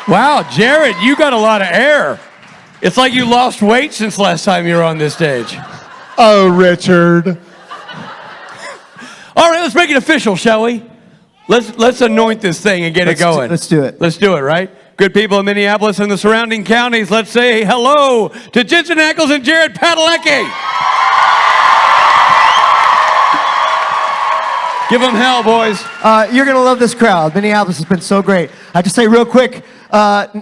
Wow, Jared, you got a lot of air. It's like you lost weight since last time you were on this stage. Oh, Richard. All right, let's make it official, shall we? Let's anoint this thing and get it going. Let's do it. Let's do it, right? Good people in Minneapolis and the surrounding counties, let's say hello to Jensen Ackles and Jared Padalecki. Give them hell, boys. You're going to love this crowd. Minneapolis has been so great. I have to say real quick,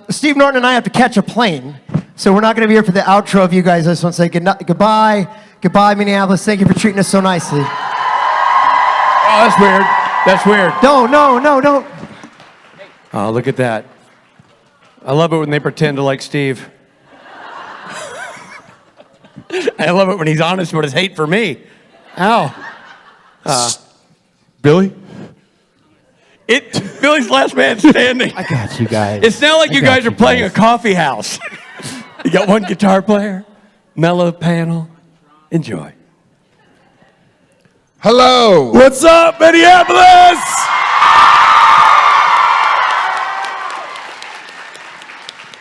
Steve Norton and I have to catch a plane, so we're not going to be here for the outro of you guys. I just want to say goodbye. Goodbye, Minneapolis. Thank you for treating us so nicely. Oh, that's weird. That's weird. No, don't. Oh, look at that. I love it when they pretend to like Steve. I love it when he's honest about his hate for me. Ow. Billy? Billy's last man standing. I got you guys. It's not like you guys are playing a coffee house. You got one guitar player, mellow panel. Enjoy. Hello. What's up, Minneapolis?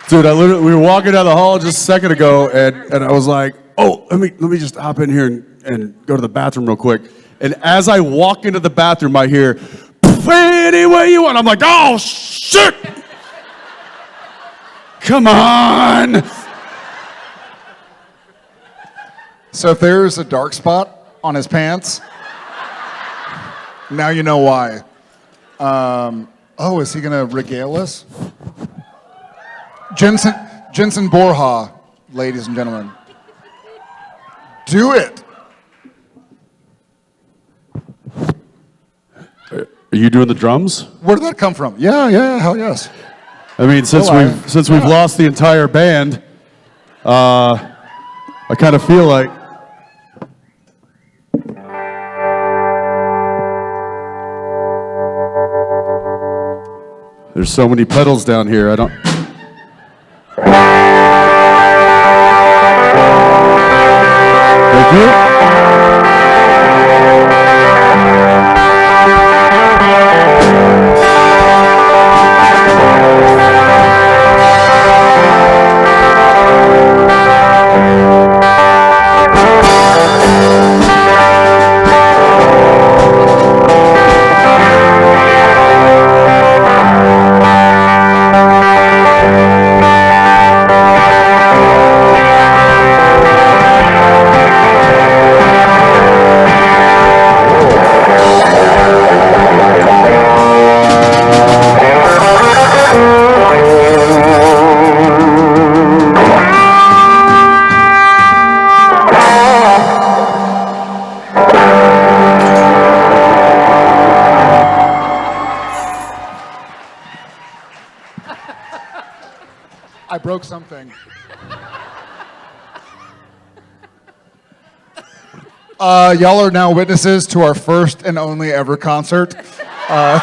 Dude, we were walking down the hall just a second ago, and I was like, oh, let me just hop in here and go to the bathroom real quick. And as I walk into the bathroom, I hear, any way you want. I'm like, oh, shit! Come on! So if there's a dark spot on his pants, now you know why. Is he going to regale us? Jensen Borja, ladies and gentlemen. Do it. Are you doing the drums? Where did that come from? Yeah, hell yes. I mean, since we've lost the entire band, I kind of feel like there's so many pedals down here. I don't. Thank you. I broke something. Y'all are now witnesses to our first and only ever concert. I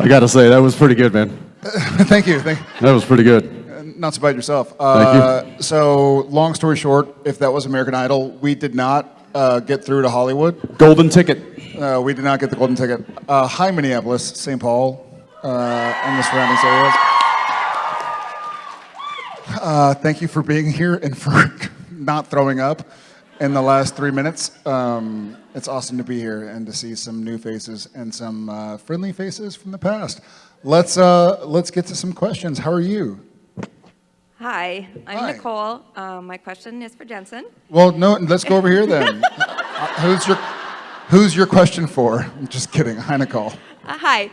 gotta say, that was pretty good, man. Thank you. That was pretty good. Not so bad yourself. Thank you. So, long story short, if that was American Idol, we did not get through to Hollywood. Golden ticket. We did not get the golden ticket. Hi, Minneapolis, St. Paul, and the surrounding areas. Thank you for being here and for not throwing up in the last 3 minutes. It's awesome to be here and to see some new faces and some friendly faces from the past. Let's get to some questions. How are you? Hi, I'm Hi. Nicole. My question is for Jensen. Well, no, let's go over here then. Who's your question for? I'm just kidding. Hi, Nicole. Hi.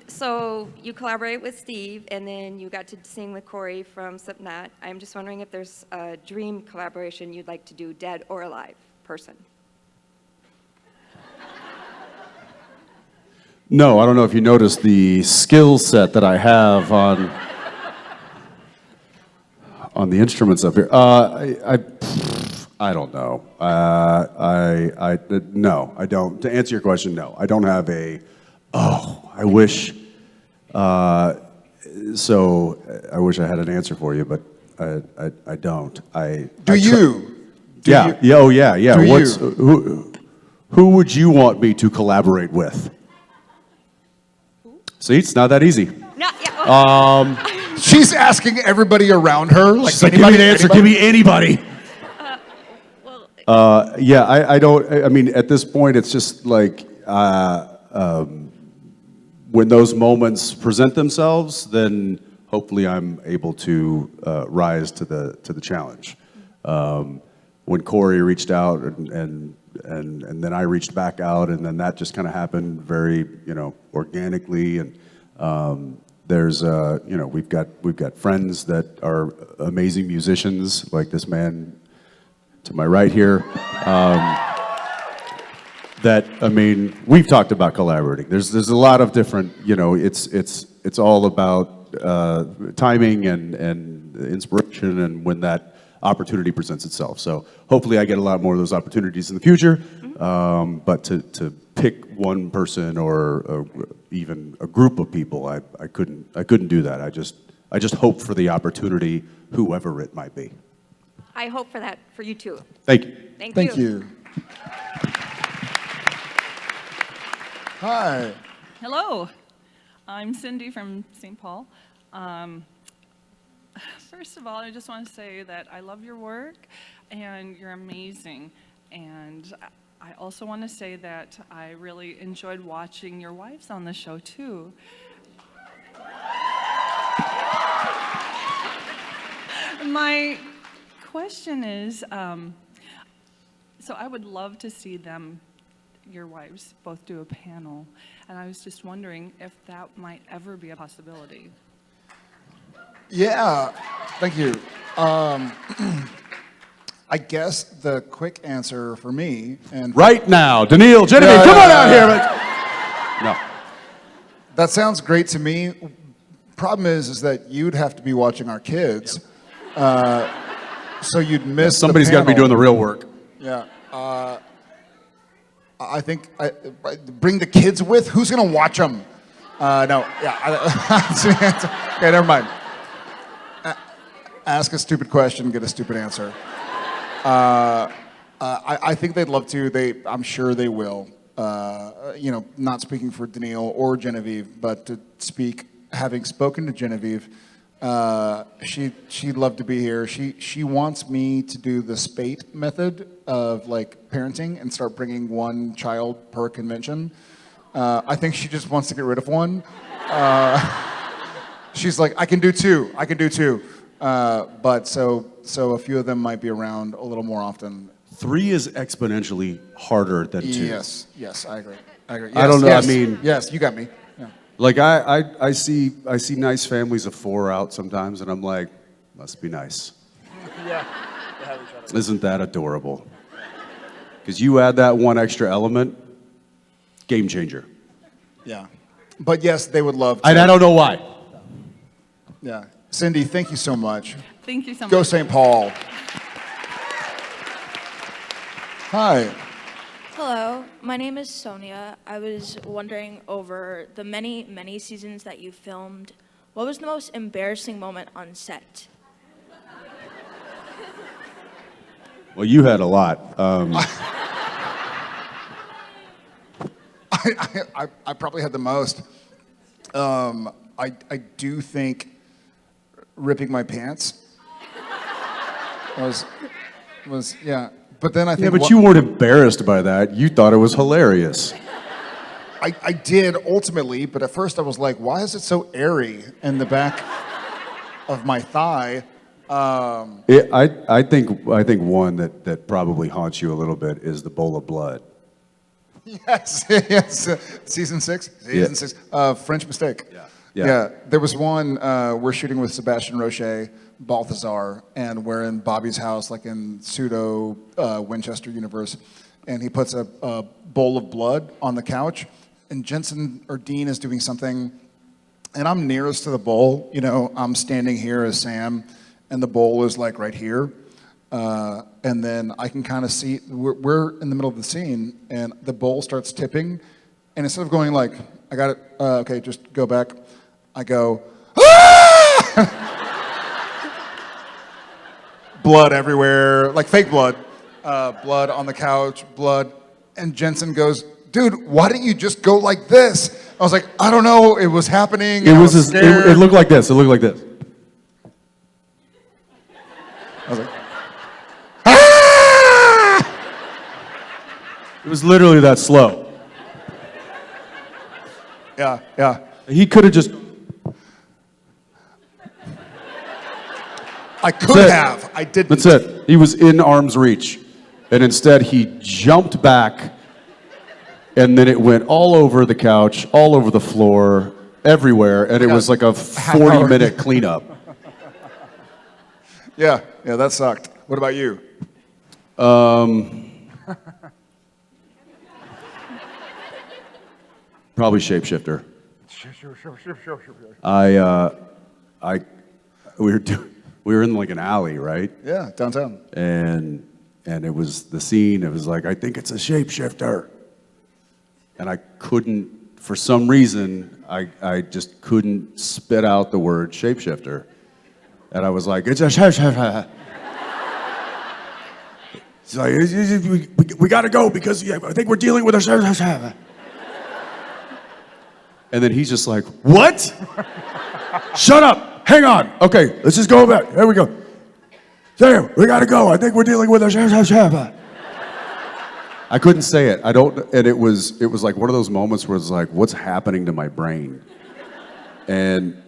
So you collaborate with Steve, and then you got to sing with Corey from Slipknot. I'm just wondering if there's a dream collaboration you'd like to do, dead or alive person. No, I don't know if you noticed the skill set that I have on the instruments up here. I don't know. No, I don't. To answer your question, no. I don't have a, I wish, so I wish I had an answer for you, but I don't. Yeah. Who would you want me to collaborate with? See, it's not that easy. No, yeah. She's asking everybody around her, like, She's like, give me the answer. Give me anybody. Well, Yeah, I don't. I mean, at this point, it's just like when those moments present themselves, then hopefully I'm able to rise to the challenge. When Corey reached out and then I reached back out, and then that just kind of happened very, organically. And there's, we've got friends that are amazing musicians, like this man to my right here. That, I mean, we've talked about collaborating. There's a lot of different, it's all about timing and inspiration, and when that opportunity presents itself. So hopefully I get a lot more of those opportunities in the future. But to pick one person or even a group of people, I couldn't do that. I just hope for the opportunity, whoever it might be. I hope for that for you too. Thank you. Thank you. Hi. Hello, I'm Cindy from St. Paul. First of all, I just want to say that I love your work and you're amazing. And I also want to say that I really enjoyed watching your wives on the show too. My question is, so I would love to see them, your wives, both do a panel, and I was just wondering if that might ever be a possibility. Yeah, thank you. I guess the quick answer for me, and Right now, Daniil, Genevieve, come on out here. No. that sounds great to me. Problem is that you'd have to be watching our kids, so you'd miss. Somebody's got to be doing the real work. Yeah. I think bring the kids with. Who's gonna watch them? No. Yeah. Okay, never mind. Ask a stupid question, get a stupid answer. I think they'd love to. I'm sure they will. Not speaking for Daniil or Genevieve, but to speak, having spoken to Genevieve, she'd love to be here. She wants me to do the spate method of like parenting and start bringing one child per convention. I think she just wants to get rid of one. She's like, I can do two. But so a few of them might be around a little more often. 3 is exponentially harder than 2. Yes, I agree. Yes, I don't know, yes, I mean- yes, you got me. Yeah. Like I see nice families of 4 out sometimes, and I'm like, must be nice. Yeah. Isn't that adorable? Because you add that one extra element, game changer. Yeah. But yes, they would love to. And I don't know why. Yeah. Cindy, thank you so much. Thank you so much. Go St. Paul. Hi. Hello, my name is Sonia. I was wondering, over the many, many seasons that you filmed, what was the most embarrassing moment on set? Well, you had a lot. I probably had the most. I do think ripping my pants was yeah. But then I think Yeah, but you weren't embarrassed by that. You thought it was hilarious. I did ultimately, but at first I was like, why is it so airy in the back of my thigh? I think one that probably haunts you a little bit is the bowl of blood. Yes. Season 6? Season 6. French Mistake. Yeah. There was one, we're shooting with Sebastian Roche, Balthazar, and we're in Bobby's house, like in pseudo Winchester universe, and he puts a bowl of blood on the couch, and Jensen or Dean is doing something, and I'm nearest to the bowl. I'm standing here as Sam, and the bowl is like right here. And then I can kind of see, we're in the middle of the scene, and the bowl starts tipping, and instead of going like, I got it, okay, just go back, I go, ah! Blood everywhere, like fake blood. Blood on the couch, blood. And Jensen goes, dude, why didn't you just go like this? I was like, I don't know. It was happening. It I was. scared. It looked like this. It looked like this. I was like, ah! It was literally that slow. Yeah, yeah. He could have just. I could That's it. have. I didn't. That's it. He was in arm's reach, and instead he jumped back, and then it went all over the couch, all over the floor, everywhere, and it was like a 40-minute cleanup. Yeah, yeah, that sucked. What about you? Probably shapeshifter. We were in like an alley, right? Yeah, downtown. And it was the scene. It was like, I think it's a shapeshifter, and I couldn't, for some reason, I just couldn't spit out the word shapeshifter, and I was like, it's a shapeshifter. It's like, we got to go because I think we're dealing with a shapeshifter. And then he's just like, what? Shut up. Hang on. Okay, let's just go back. Here we go. Sam, we got to go. I think we're dealing with a shapeshifter. I couldn't say it. I don't, and it was like one of those moments where it's like, what's happening to my brain? And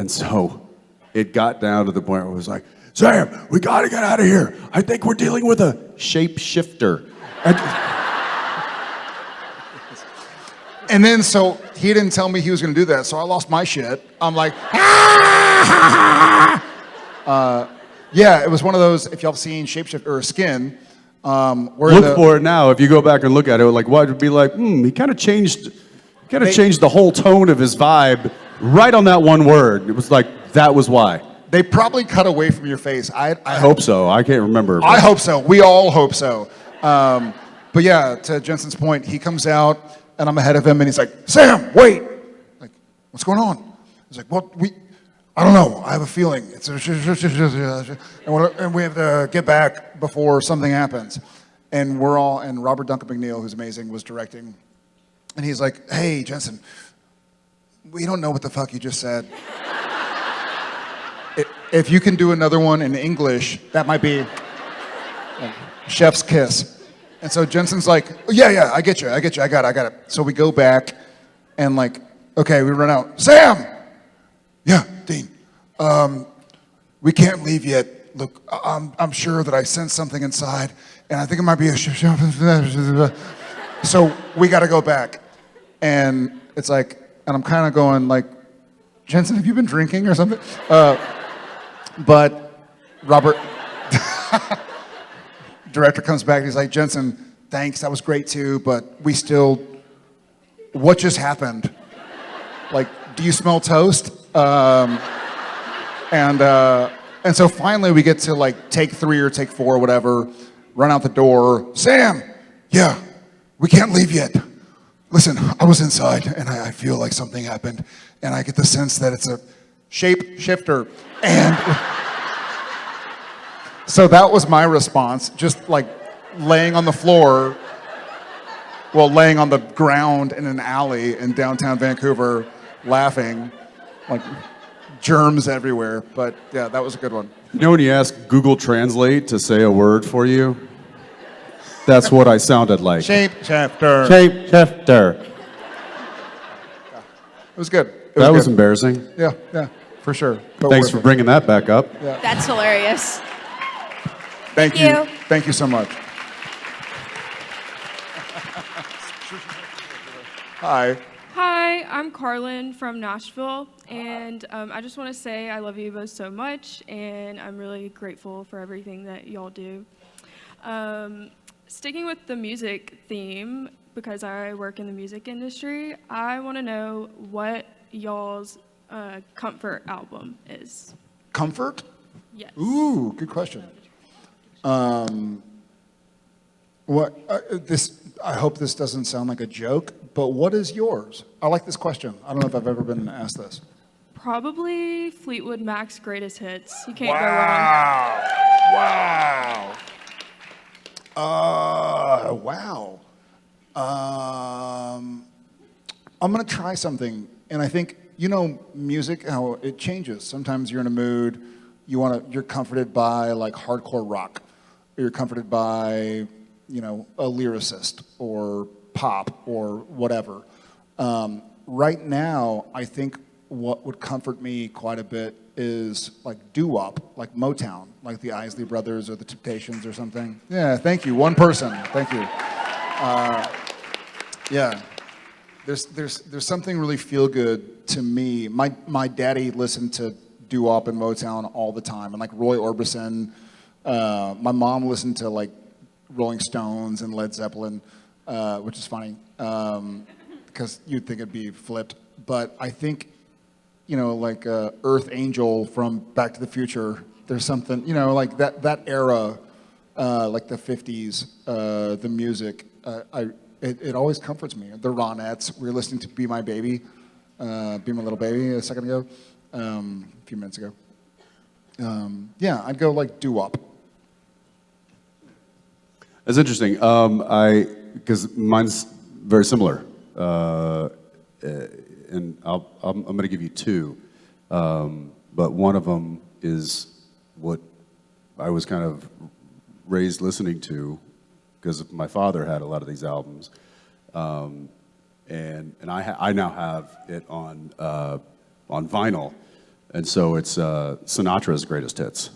so it got down to the point where it was like, Sam, we got to get out of here. I think we're dealing with a shapeshifter. And then, so he didn't tell me he was going to do that, so I lost my shit. I'm like, yeah, it was one of those, if y'all have seen Shapeshifter or Skin, where Look for it now. If you go back and look at it, like, what would be like, he kind of changed the whole tone of his vibe right on that one word. It was like, that was why. they probably cut away from your face. I hope so. I can't remember. I hope so. We all hope so. But yeah, to Jensen's point, he comes out, and I'm ahead of him, and he's like, Sam, wait. Like, what's going on? He's like, well, I don't know. I have a feeling. And we have to get back before something happens. And and Robert Duncan McNeil, who's amazing, was directing. And he's like, hey, Jensen, we don't know what the fuck you just said. If you can do another one in English, that might be chef's kiss. And so Jensen's like, yeah, I get you, I got it. So we go back, and like, okay, we run out. Sam! Yeah, Dean. We can't leave yet. Look, I'm sure that I sensed something inside, and I think it might be a So we got to go back. And it's like, and I'm kind of going like, Jensen, have you been drinking or something? But Robert, director comes back and he's like, Jensen, thanks, that was great too, but what just happened? Like, do you smell toast? And so finally we get to like take 3 or take 4 or whatever, run out the door. Sam, yeah, we can't leave yet. Listen, I was inside and I feel like something happened, and I get the sense that it's a shape shifter. And so that was my response, just like laying on the floor, laying on the ground in an alley in downtown Vancouver, laughing, like germs everywhere. But yeah, that was a good one. You know when you ask Google Translate to say a word for you? That's what I sounded like. Shape shifter. Shapeshifter. It was good. That was good. embarrassing. Yeah, for sure. But Thanks worth for it. bringing that back up. Yeah. That's hilarious. Thank you. Thank you so much. Hi. Hi, I'm Carlin from Nashville, and I just want to say I love you both so much, and I'm really grateful for everything that y'all do. Sticking with the music theme, because I work in the music industry, I want to know what y'all's comfort album is. Comfort? Yes. Ooh, good question. I hope this doesn't sound like a joke, but what is yours? I like this question. I don't know if I've ever been asked this. Probably Fleetwood Mac's greatest hits. You can't Wow. Wow. I'm gonna try something, and I think music, how it changes. Sometimes you're in a mood, you're comforted by like hardcore rock, or you're comforted by a lyricist or pop or whatever. Right now, I think what would comfort me quite a bit is like doo-wop, like Motown, like the Isley Brothers or the Temptations or something. Yeah, thank you. One person. Thank you. Yeah. There's something really feel good to me. My daddy listened to doo-wop and Motown all the time, and like Roy Orbison. My mom listened to like Rolling Stones and Led Zeppelin, which is funny because you'd think it'd be flipped. But I think, like Earth Angel from Back to the Future. There's something, like that era, like the 50s, the music. It always comforts me. The Ronettes. We were listening to "Be My Baby," "Be My Little Baby" a second ago, a few minutes ago. Yeah, I'd go like doo-wop. That's interesting. Because mine's very similar, and I'm going to give you two, but one of them is what I was kind of raised listening to, because my father had a lot of these albums, and I now have it on vinyl, and so it's Sinatra's greatest hits.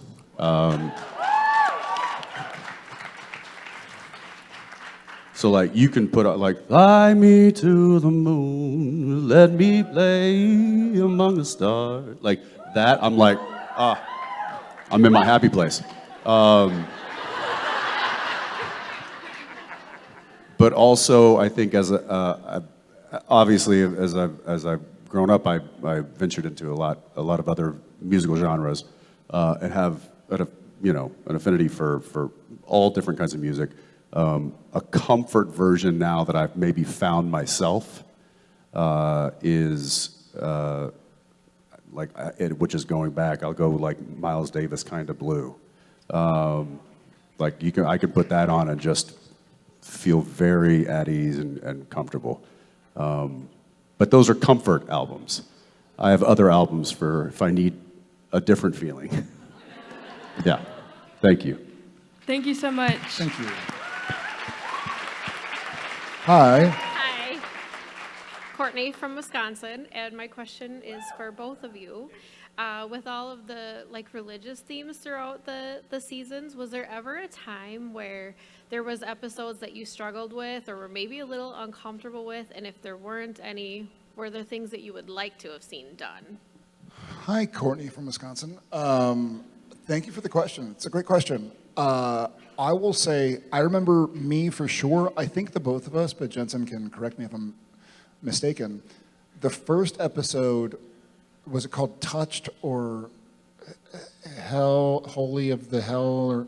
So like you can put out like "Fly me to the moon, let me play among the stars," like that. I'm like, I'm in my happy place. But also, I think obviously as I've grown up, I ventured into a lot of other musical genres, and have an affinity for all different kinds of music. A comfort version now that I've maybe found myself is which is going back. I'll go like Miles Davis kind of blue. Like I could put that on and just feel very at ease and comfortable. But those are comfort albums. I have other albums for if I need a different feeling. Yeah. Thank you. Thank you so much. Thank you. Hi. Hi, Courtney from Wisconsin, and my question is for both of you. With all of the religious themes throughout the seasons, was there ever a time where there was episodes that you struggled with or were maybe a little uncomfortable with, and if there weren't any, were there things that you would like to have seen done? Hi, Courtney from Wisconsin. Thank you for the question. It's a great question. I will say, I remember me for sure. I think the both of us, but Jensen can correct me if I'm mistaken. The first episode, was it called Touched or Hell, Holy of the Hell, or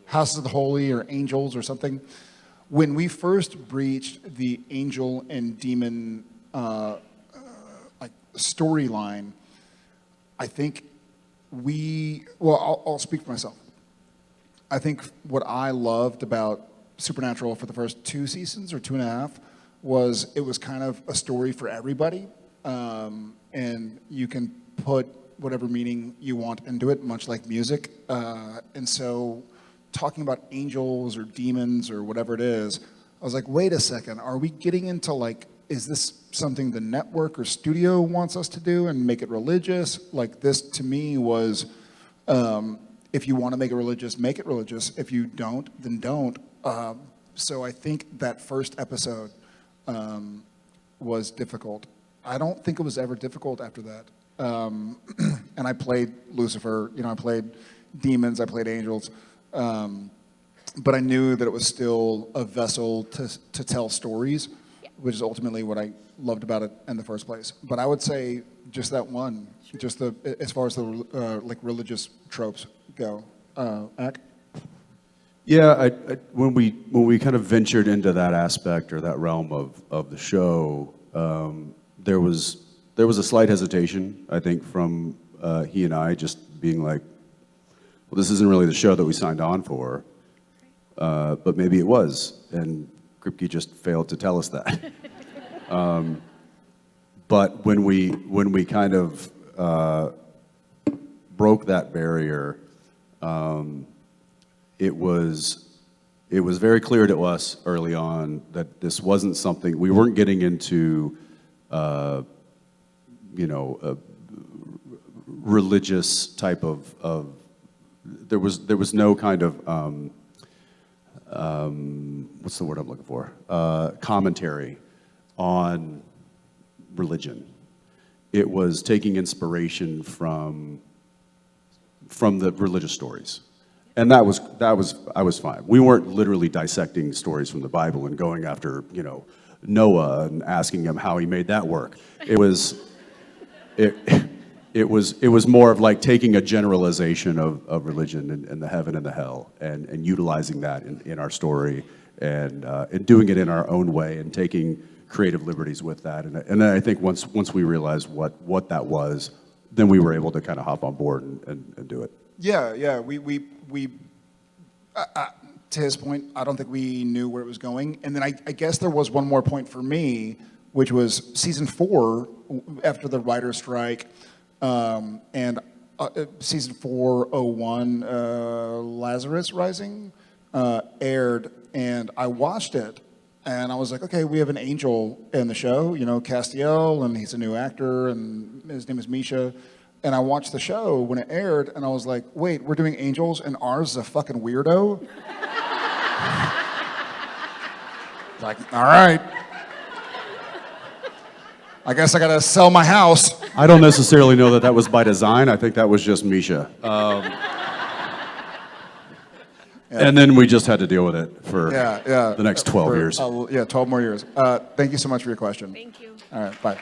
Houses of the Holy, or Angels or something? When we first breached the angel and demon storyline, I think I'll speak for myself. I think what I loved about Supernatural for the first 2 seasons or 2.5 was it was kind of a story for everybody, and you can put whatever meaning you want into it, much like music. And so talking about angels or demons or whatever it is, I was like, wait a second, are we getting into is this something the network or studio wants us to do and make it religious? Like, this to me was, if you want to make it religious, make it religious. If you don't, then don't. So I think that first episode was difficult. I don't think it was ever difficult after that. And I played Lucifer, I played demons, I played angels. But I knew that it was still a vessel to tell stories, which is ultimately what I loved about it in the first place. But I would say just that one, just as far as the religious tropes go. Ak? Yeah, when we kind of ventured into that aspect or that realm of the show, there was a slight hesitation, I think, from he and I just being like, well, this isn't really the show that we signed on for, but maybe it was, and Kripke just failed to tell us that. But when we kind of broke that barrier, it was very clear to us early on that this wasn't something, we weren't getting into, a religious type of there was no kind of, what's the word I'm looking for? Commentary on religion. It was taking inspiration from the religious stories. And I was fine. We weren't literally dissecting stories from the Bible and going after, Noah and asking him how he made that work. It was more of like taking a generalization of religion and the heaven and the hell and utilizing that in our story and doing it in our own way and taking creative liberties with that. And I think once we realized what that was, then we were able to kind of hop on board and do it. Yeah. We to his point, I don't think we knew where it was going. And then I guess there was one more point for me, which was season 4, after the writer's strike, and season 401, Lazarus Rising, aired, and I watched it, and I was like, okay, we have an angel in the show, Castiel, and he's a new actor, and his name is Misha. And I watched the show when it aired, and I was like, wait, we're doing angels, and ours is a fucking weirdo? Like, all right. I guess I gotta sell my house. I don't necessarily know that was by design. I think that was just Misha. And then we just had to deal with it for the next 12 years. 12 more years. Thank you so much for your question. Thank you. All right, bye.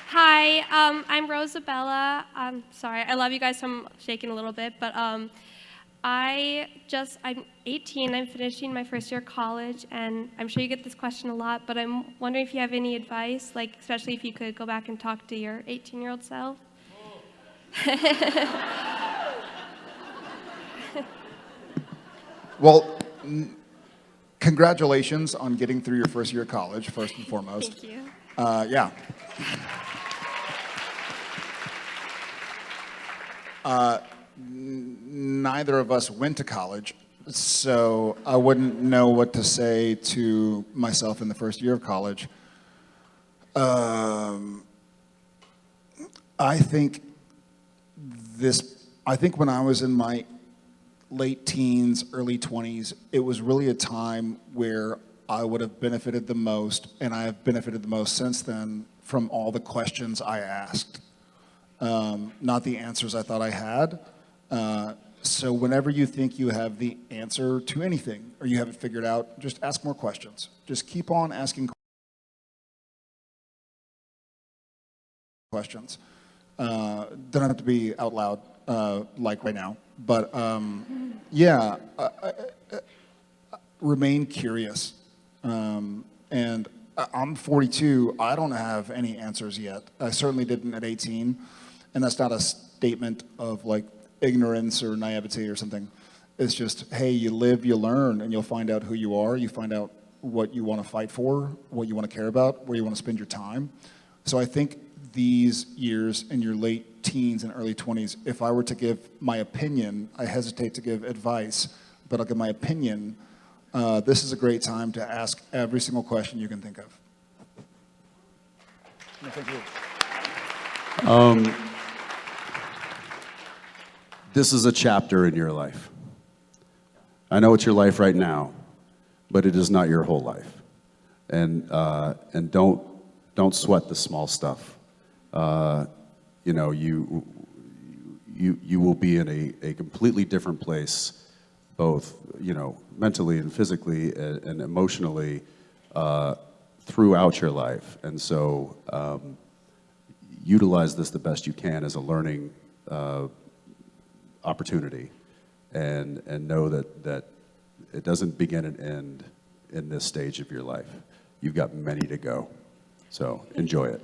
Hi, I'm Rosabella. I'm sorry, I love you guys, so I'm shaking a little bit, but I'm 18, I'm finishing my first year of college, and I'm sure you get this question a lot, but I'm wondering if you have any advice, like especially if you could go back and talk to your 18-year-old self. Well, congratulations on getting through your first year of college, first and foremost. Thank you. Yeah. Neither of us went to college, so I wouldn't know what to say to myself in the first year of college. I think when I was in my late teens, early 20s, it was really a time where I would have benefited the most, and I have benefited the most since then from all the questions I asked, not the answers I thought I had. So whenever you think you have the answer to anything or you have it figured out, just ask more questions. Just keep on asking questions. Don't have to be out loud like right now, but remain curious. And I'm 42. I don't have any answers yet. I certainly didn't at 18, and that's not a statement of like ignorance or naivety or something. It's just, hey, you live, you learn, and you'll find out who you are. You find out what you want to fight for, what you want to care about, where you want to spend your time. So I think these years in your late teens and early 20s, if I were to give my opinion, I hesitate to give advice, but I'll give my opinion. This is a great time to ask every single question you can think of. Thank you. This is a chapter in your life. I know it's your life right now, but it is not your whole life. And don't sweat the small stuff. You will be in a completely different place, both mentally and physically and emotionally throughout your life. And so utilize this the best you can as a learning opportunity, and know that it doesn't begin and end in this stage of your life. You've got many to go. So enjoy it.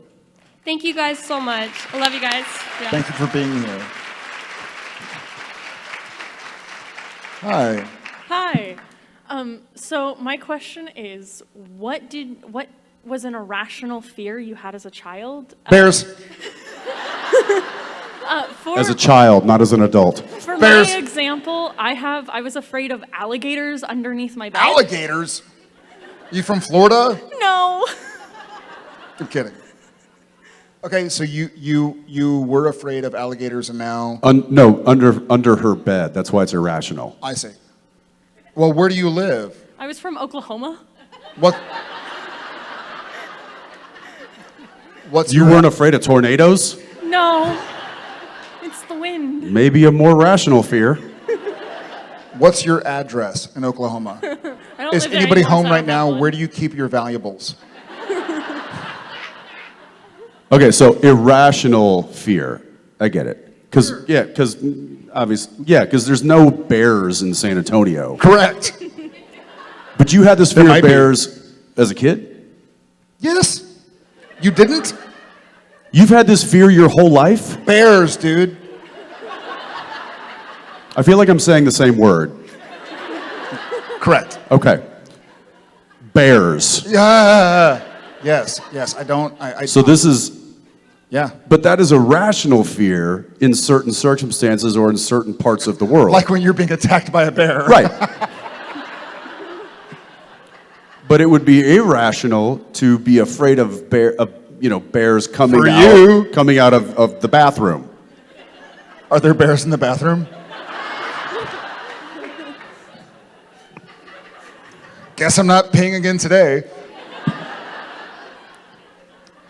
Thank you guys so much. I love you guys. Yeah. Thank you for being here. Hi. Hi. So my question is, what was an irrational fear you had as a child? Bears. As a child, not as an adult. For Bears. my example, I was afraid of alligators underneath my bed. Alligators? You from Florida? No. I'm kidding. Okay, so you were afraid of alligators and now... No, under her bed. That's why it's irrational. I see. Well, where do you live? I was from Oklahoma. What's You weren't afraid of tornadoes? No. It's the wind. Maybe a more rational fear. What's your address in Oklahoma? I don't Is live anybody anywhere home south right of now? Loveland. Where do you keep your valuables? Okay, so irrational fear. I get it. Because there's no bears in San Antonio. Correct. But you had this fear might of be. bears as a kid? Yes. You didn't? You've had this fear your whole life? Bears, dude. I feel like I'm saying the same word. Correct. Okay. Bears. Yeah. Yes. I don't. So this is... Yeah. But that is a rational fear in certain circumstances or in certain parts of the world. Like when you're being attacked by a bear. Right. But it would be irrational to be afraid of bears coming For out, you. coming out of the bathroom. Are there bears in the bathroom? Guess I'm not peeing again today.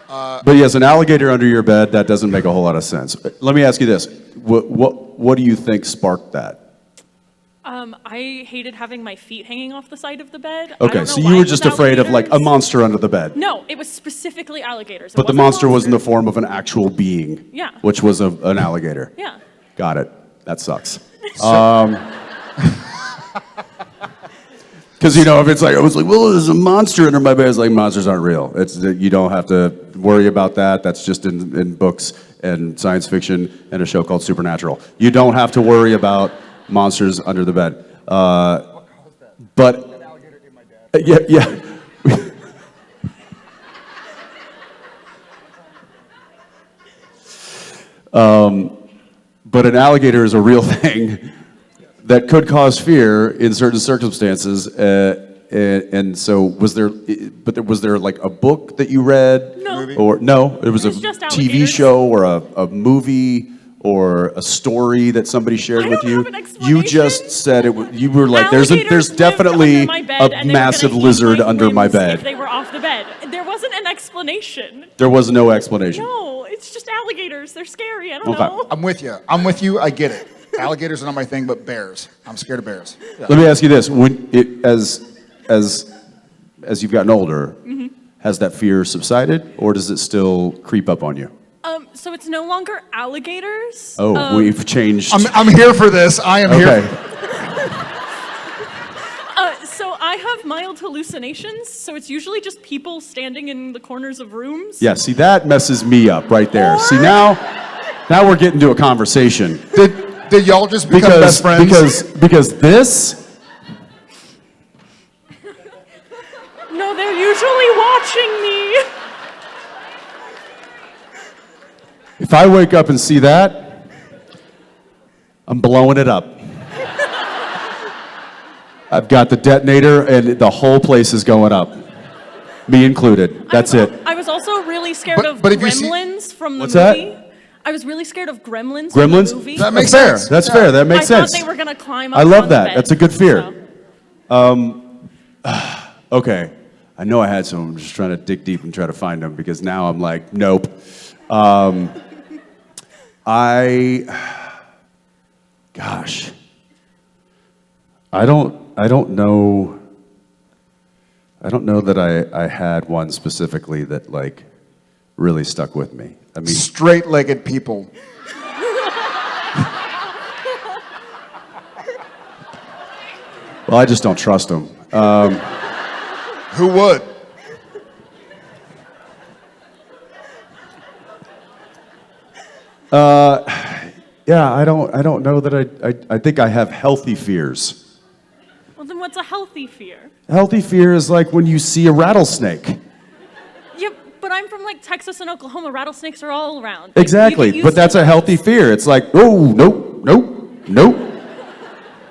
But yes, an alligator under your bed, that doesn't make a whole lot of sense. Let me ask you this. What do you think sparked that? I hated having my feet hanging off the side of the bed. I Okay, don't so know you why were it just was afraid of like a alligators. monster under the bed. No, it was specifically alligators. It But the wasn't a monster was in the monster. form of an actual being. Yeah. Which was an alligator. Yeah. Got it. That sucks. Because if it's like I was like, well, there's a monster under my bed. It's like monsters aren't real. You don't have to worry about that. That's just in books and science fiction and a show called Supernatural. You don't have to worry about monsters under the bed. But yeah. But an alligator is a real thing that could cause fear in certain circumstances. And so was there like a book that you read? No. Movie? Or no, it was a just TV alligators. show or a movie or a story that somebody shared I with don't you. have an explanation. You just said you were like, there's Alligators lived definitely under my bed, a and they were massive gonna eat lizard my under my limbs bed. If they were off the bed, there wasn't an explanation. There was no explanation. No, it's just alligators. They're scary. I don't Okay. know. I'm with you. I get it. Alligators are not my thing, but bears. I'm scared of bears. Yeah. Let me ask you this: as you've gotten older, Mm-hmm. has that fear subsided, or does it still creep up on you? So it's no longer alligators. Oh, we've changed. I'm here for this. I am Okay. here. So I have mild hallucinations. So it's usually just people standing in the corners of rooms. Yeah. See, that messes me up right there. See, now we're getting to a conversation. Did y'all just become best friends? Because this. No, they're usually watching me. If I wake up and see that, I'm blowing it up. I've got the detonator and the whole place is going up. Me included. That's it. I was also really scared of but if you see- gremlins from the What's that? movie. I was really scared of gremlins from Gremlins? the movie. That makes That's fair. sense. That's Yeah. fair. That makes I sense. thought they were going to climb up I love on the that. bed, That's a good fear. so. Okay. I know I had some. I'm just trying to dig deep and try to find them because now I'm like, nope. Gosh. I don't know. I don't know that I had one specifically that like really stuck with me. I mean, Straight-legged people. well, I just don't trust them. Who would? Yeah, I don't know that I think I have healthy fears. Well, Well, then what's a healthy fear? Healthy fear is like when you see a rattlesnake. Yeah, but I'm from like Texas and Oklahoma. Rattlesnakes are all around. Like, Exactly, you get but used that's to a healthy fear. It's like, oh, nope, nope, nope.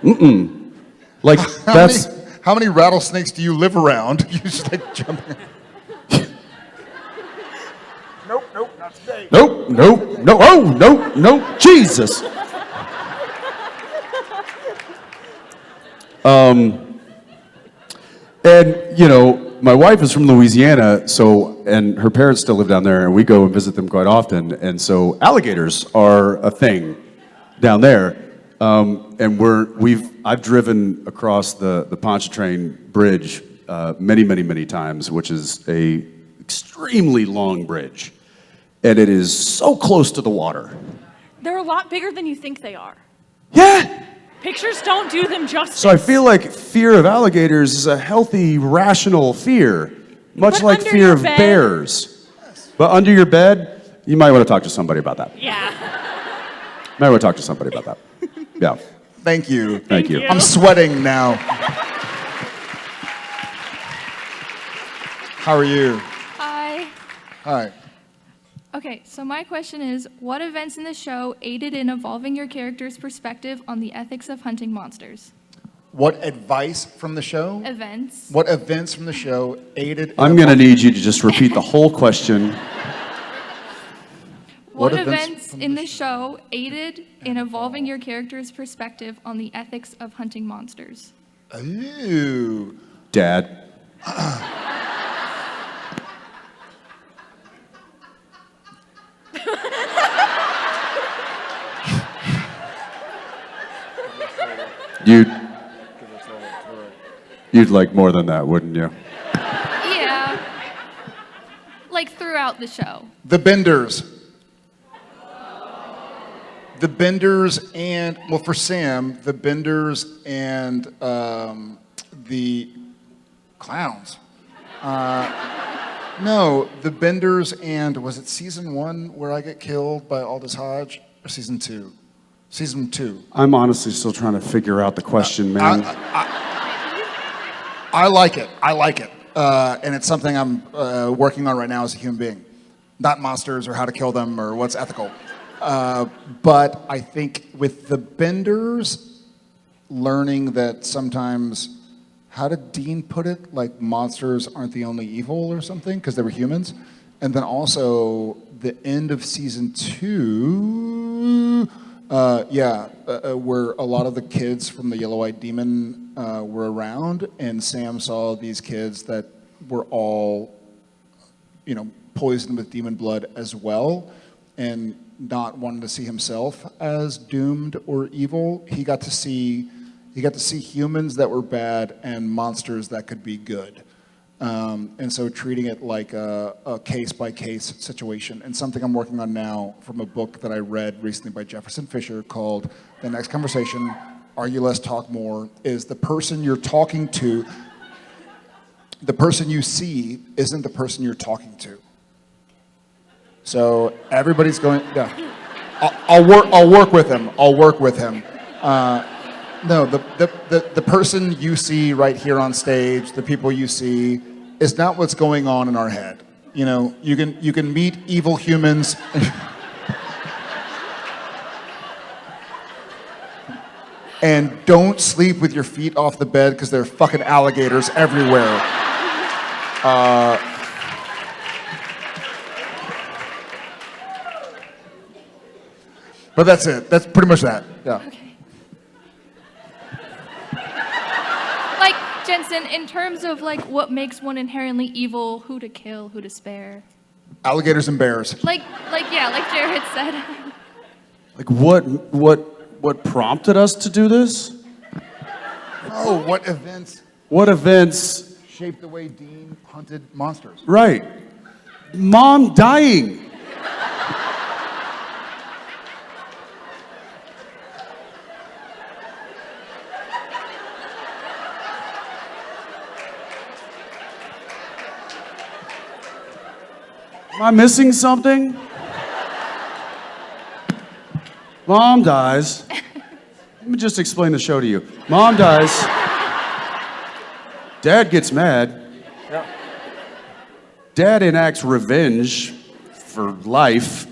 Mm-mm. Like, that's... How many rattlesnakes do you live around? You just like jumping. Nope, nope, not today. Nope, nope, no, oh, nope, nope, Jesus. And, you know, my wife is from Louisiana, so, and her parents still live down there, and we go and visit them quite often. And so alligators are a thing down there. And I've driven across the Pontchartrain Bridge many, many, many times, which is a extremely long bridge. And it is so close to the water. They're a lot bigger than you think they are. Yeah. Pictures don't do them justice. So I feel like fear of alligators is a healthy, rational fear, much But like under fear your of bed- bears. But under your bed, you might want to talk to somebody about that. Yeah. Might want to talk to somebody about that. Yeah. Thank you. Thank you. I'm sweating now. How are you? Hi. Hi. Okay, so my question is, what events in the show aided in evolving your character's perspective on the ethics of hunting monsters? What advice from the show? Events. What events from the show aided? I'm going to need you to just repeat the whole question. What events in the show aided in evolving your character's perspective on the ethics of hunting monsters? Ooh. Dad. You'd like more than that, wouldn't you? Yeah. Like throughout the show. The Benders. The Benders and, well, for Sam, the Benders and the clowns. No, the Benders and, was it season 1 where I get killed by Aldous Hodge? Or season 2? Season 2. I'm honestly still trying to figure out the question, man. I like it. I like it. And it's something I'm working on right now as a human being. Not monsters or how to kill them or what's ethical. But I think with the Benders, learning that sometimes, how did Dean put it? Like monsters aren't the only evil or something because they were humans. And then also the end of season 2, where a lot of the kids from the Yellow-Eyed Demon were around, and Sam saw these kids that were all, poisoned with demon blood as well, and not wanting to see himself as doomed or evil. He got to see humans that were bad and monsters that could be good. And so treating it like a case-by-case situation. And something I'm working on now from a book that I read recently by Jefferson Fisher called The Next Conversation, Argue Less, Talk More, is the person you're talking to, the person you see isn't the person you're talking to. So everybody's going, yeah. I'll work with him. I'll work with him. No, the person you see right here on stage, the people you see, is not what's going on in our head. You can meet evil humans. And don't sleep with your feet off the bed because there are fucking alligators everywhere. But that's it. That's pretty much that. Yeah. Okay. Like, Jensen, in terms of what makes one inherently evil, who to kill, who to spare. Alligators and bears. Like Jared said. Like what prompted us to do this? Oh, what events What events? shaped the way Dean hunted monsters? Right. Mom dying. Am I missing something? Mom dies. Let me just explain the show to you. Mom dies. Dad gets mad. Dad enacts revenge for life.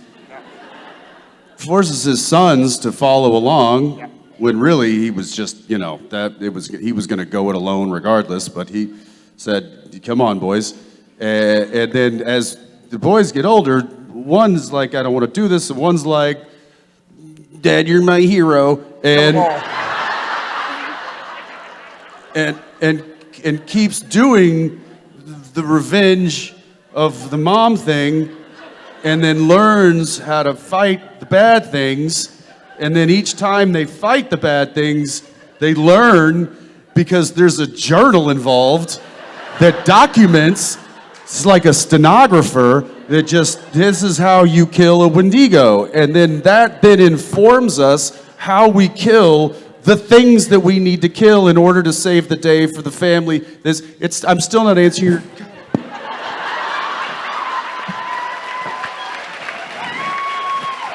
Forces his sons to follow along when really he was just, he was going to go it alone regardless, but he said, come on, boys. And then as the boys get older, one's like, I don't want to do this, and one's like, Dad, you're my hero. And keeps doing the revenge of the mom thing, and then learns how to fight the bad things. And then each time they fight the bad things, they learn, because there's a journal involved that documents. It's like a stenographer that this is how you kill a Wendigo. And then that then informs us how we kill the things that we need to kill in order to save the day for the family. I'm still not answering your...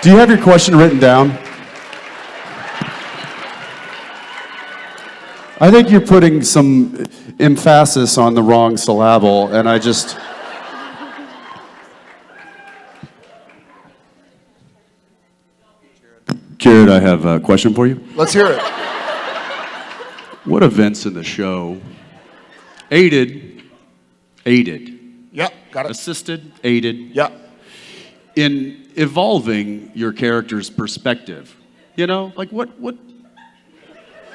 Do you have your question written down? I think you're putting some emphasis on the wrong syllable, and I just... Jared, I have a question for you. Let's hear it. What events in the show aided, Yep, got it. assisted, aided, Yep. in evolving your character's perspective? Like what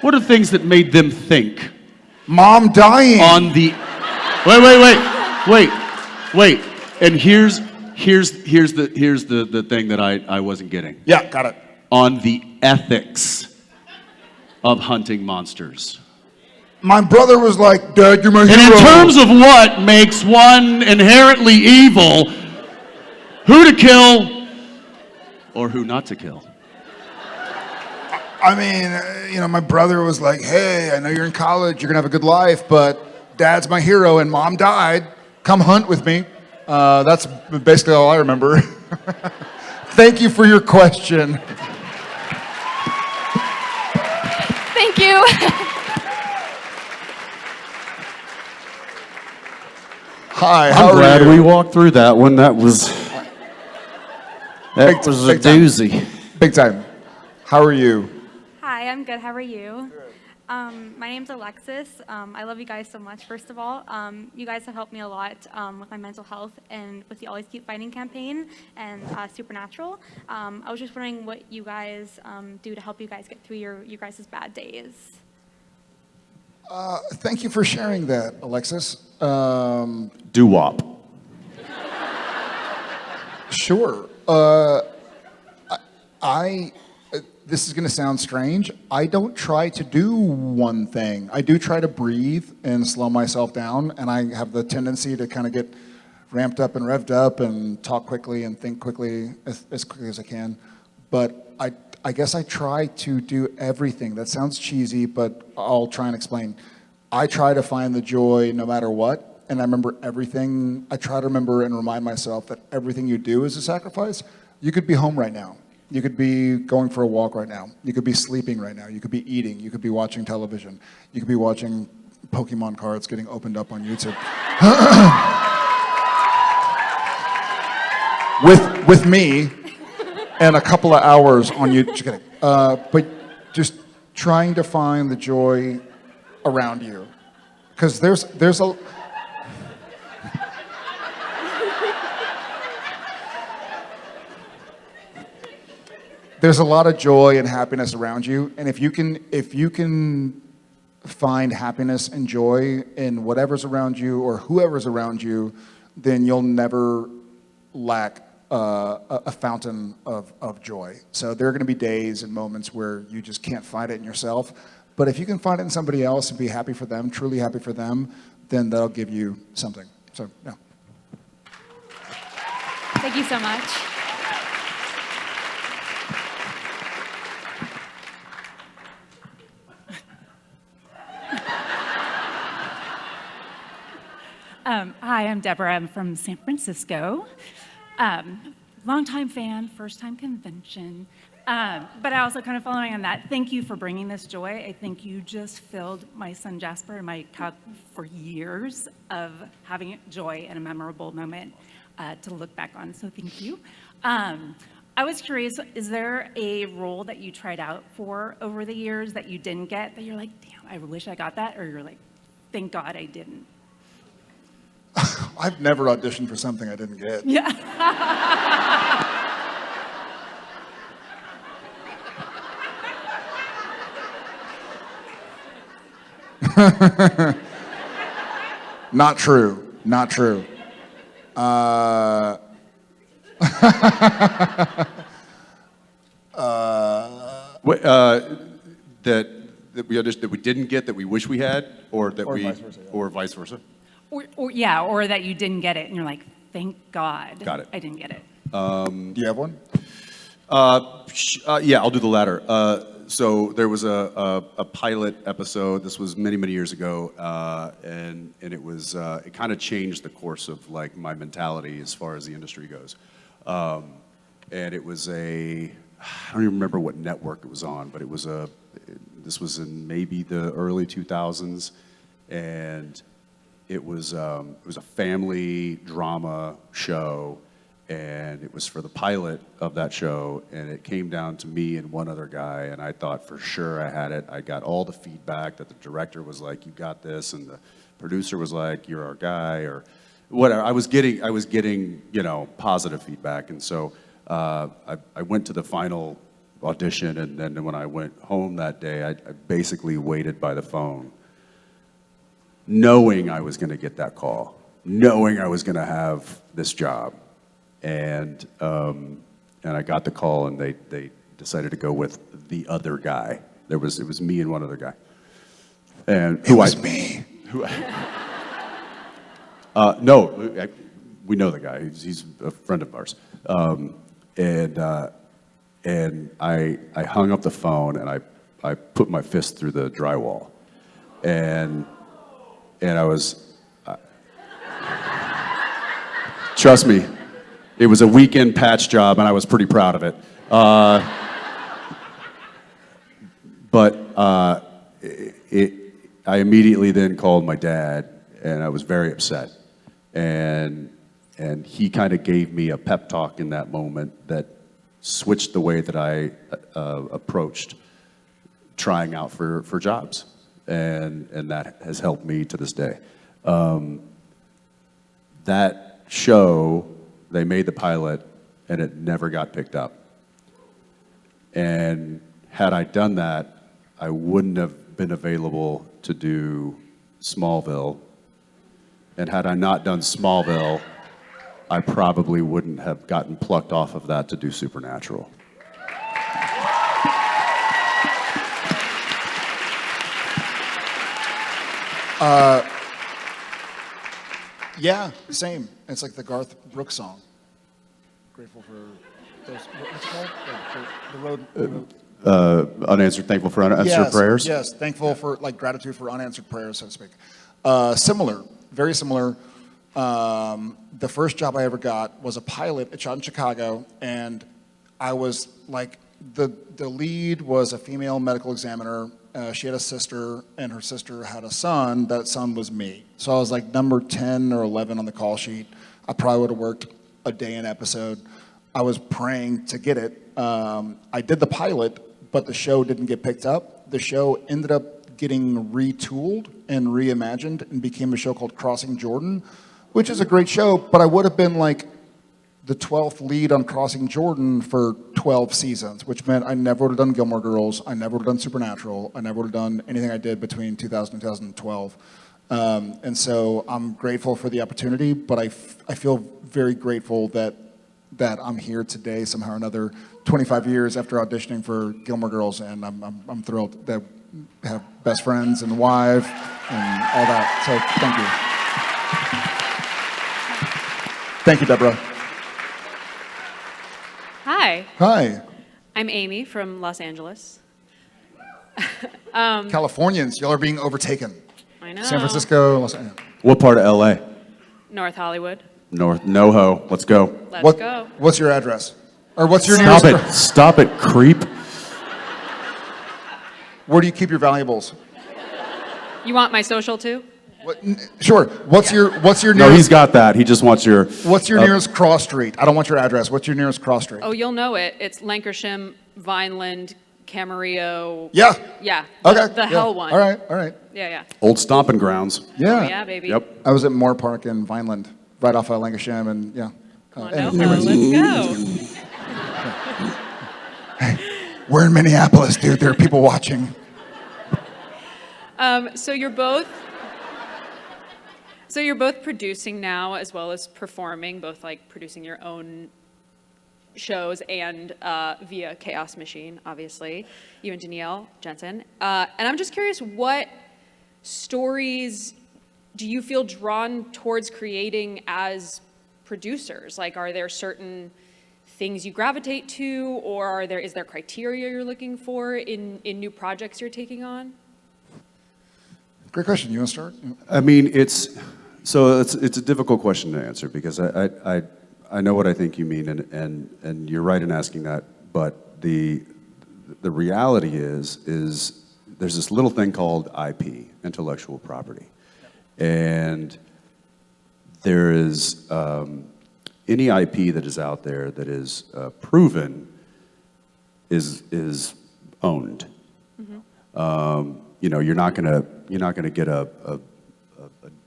are things that made them think? Mom dying. On the... Wait. And here's the thing that I wasn't getting. Yeah, got it. On the ethics of hunting monsters. My brother was like, Dad, you're my hero. And in terms of what makes one inherently evil, who to kill or who not to kill? I mean, my brother was like, hey, I know you're in college, you're gonna have a good life, but Dad's my hero and Mom died. Come hunt with me. That's basically all I remember. Thank you for your question. Thank you. Hi, I'm glad we walked through that one. That was a big doozy. Big time. How are you? Hi, I'm good. How are you? My name's Alexis. I love you guys so much, first of all. You guys have helped me a lot with my mental health and with the Always Keep Fighting campaign and Supernatural. I was just wondering what you guys do to help you guys get through your guys' bad days. Thank you for sharing that, Alexis. Doo-wop. Sure. This is going to sound strange. I don't try to do one thing. I do try to breathe and slow myself down, and I have the tendency to kind of get ramped up and revved up and talk quickly and think quickly as quickly as I can. But I guess I try to do everything. That sounds cheesy, but I'll try and explain. I try to find the joy no matter what, and I remember everything. I try to remember and remind myself that everything you do is a sacrifice. You could be home right now. You could be going for a walk right now. You could be sleeping right now. You could be eating. You could be watching television. You could be watching Pokemon cards getting opened up on YouTube. with me and a couple of hours on YouTube. Just kidding. But just trying to find the joy around you. Because there's a... There's a lot of joy and happiness around you, and if you can find happiness and joy in whatever's around you or whoever's around you, then you'll never lack a fountain of joy. So there are going to be days and moments where you just can't find it in yourself, but if you can find it in somebody else and be happy for them, truly happy for them, then that'll give you something. So, yeah. Thank you so much. Hi, I'm Deborah. I'm from San Francisco. Longtime fan, first time convention. But I also kind of following on that, thank you for bringing this joy. I think you just filled my son Jasper and my cup for years of having joy and a memorable moment to look back on. So thank you. I was curious, is there a role that you tried out for over the years that you didn't get that you're like, damn, I wish I got that? Or you're like, thank God I didn't? I've never auditioned for something I didn't get. Yeah. Not true. Not true. Wait, that we auditioned that we didn't get that we wish we had, or that Or we, vice versa, yeah. or vice versa. Or that you didn't get it and you're like, thank God Got it. I didn't get it. Do you have one? Yeah, I'll do the latter. So there was a pilot episode. This was many years ago, and it was it kind of changed the course of like my mentality as far as the industry goes. And it was I don't even remember what network it was on, but it was this was in maybe the early 2000s, and it was a family drama show. And it was for the pilot of that show, and it came down to me and one other guy, and I thought for sure I had it. I got all the feedback that the director was like, "You got this," and the producer was like, "You're our guy," or whatever. I was getting positive feedback, and so I went to the final audition, and then when I went home that day, I basically waited by the phone, knowing I was going to get that call, knowing I was going to have this job. And I got the call, and they decided to go with the other guy. It was me and one other guy. And It was me. No, we know the guy. He's a friend of ours. And I hung up the phone, and I put my fist through the drywall, and I was trust me. It was a weekend patch job, and I was pretty proud of it. But I immediately then called my dad, and I was very upset. And he kind of gave me a pep talk in that moment that switched the way that I approached trying out for jobs. And that has helped me to this day. That show, they made the pilot, and it never got picked up. And had I done that, I wouldn't have been available to do Smallville. And had I not done Smallville, I probably wouldn't have gotten plucked off of that to do Supernatural. Yeah, same. It's like the Garth Brooks song. Grateful for those. What's it called? The road. Unanswered, thankful for unanswered prayers. Yes, thankful for gratitude for unanswered prayers, so to speak. Similar, very similar. The first job I ever got was a pilot. It shot in Chicago, and I was like, the lead was a female medical examiner. She had a sister, and her sister had a son. That son was me. So I was like number 10 or 11 on the call sheet. I probably would have worked a day an episode. I was praying to get it. I did the pilot, but the show didn't get picked up. The show ended up getting retooled and reimagined and became a show called Crossing Jordan, which is a great show, but I would have been like the 12th lead on Crossing Jordan for 12 seasons, which meant I never would have done Gilmore Girls, I never would have done Supernatural, I never would have done anything I did between 2000 and 2012. And so I'm grateful for the opportunity, but I feel very grateful that I'm here today somehow or another, 25 years after auditioning for Gilmore Girls, and I'm thrilled that I have best friends and wife and all that. So thank you. Thank you, Deborah. Hi. Hi. I'm Amy from Los Angeles. Californians, y'all are being overtaken. I know. San Francisco, Los Angeles. What part of LA? North Hollywood. North NoHo. Let's go. Let's go. What's your address? Or what's your Stop nearest? it! Stop it, creep! Where do you keep your valuables? You want my social too? Sure. What's your nearest? No, he's got that. He just wants your. What's your nearest cross street? I don't want your address. What's your nearest cross street? Oh, you'll know it. It's Lancashire, Vineland, Camarillo. Yeah. Yeah. Okay. The hell one. All right. All right. Yeah, yeah. Old stomping grounds. Yeah. Oh, yeah, baby. Yep. I was at Moore Park in Vineland, right off of Lancashire, and yeah. Come on, let's go. We're in Minneapolis, dude. There are people watching. So you're both producing now as well as performing, both like producing your own shows and via Chaos Machine, obviously, you and Danielle Jensen. And I'm just curious, what stories do you feel drawn towards creating as producers? Like, are there certain things you gravitate to, or is there criteria you're looking for in new projects you're taking on? Great question. You want to start? I mean, it's a difficult question to answer because I know what I think you mean, and you're right in asking that. But the reality is there's this little thing called IP, intellectual property, and there is any IP that is out there that is proven is owned. Mm-hmm. You know, you're not gonna get a